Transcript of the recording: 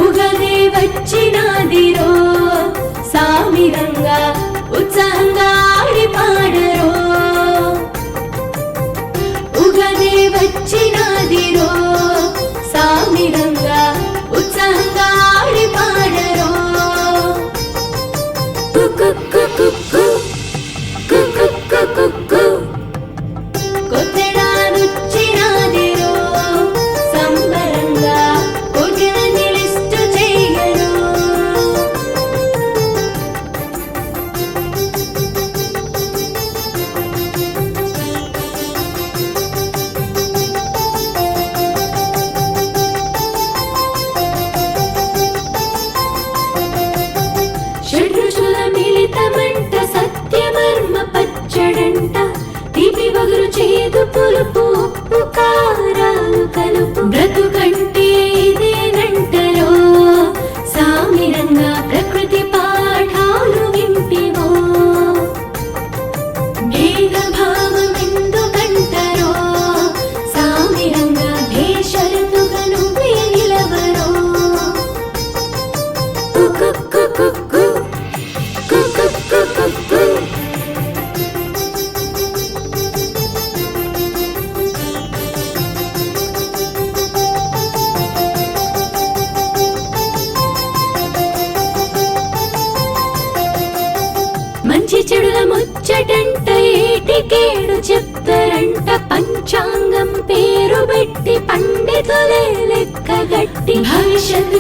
ఉగాది వచ్చినాదిరో సామిరంగా ఉత్సాహంగా ఆడి పాడరో ఉగాది వచ్చినాదిరో సామిరంగా ఉత్సాహంగా ఆడి పాడరో కొత్తడానొచ్చినాదిరో సంబరంగా కోటినన్ని లిస్టు చేయరు షడ్రుచుల మిళితమంట సత్యమర్మ పచ్చడంట తీపి వగురు చేదు పులుపు ఉప్పు కారాలు కలుపు బ్రతుకంటే ఇదేనంటరో సామిరంగా ప్రకృతి పాఠాలు వింటివో భేదభావం ఎందుకంటరో సామిరంగా భేషరతుగా నువ్వే నిలవరో మంచి చెడుల ముచ్చటంట ఏటికేడు చెప్తారంట పంచాంగం పేరు పెట్టి పండితులే లెక్కగట్టి భవిష్యత్తు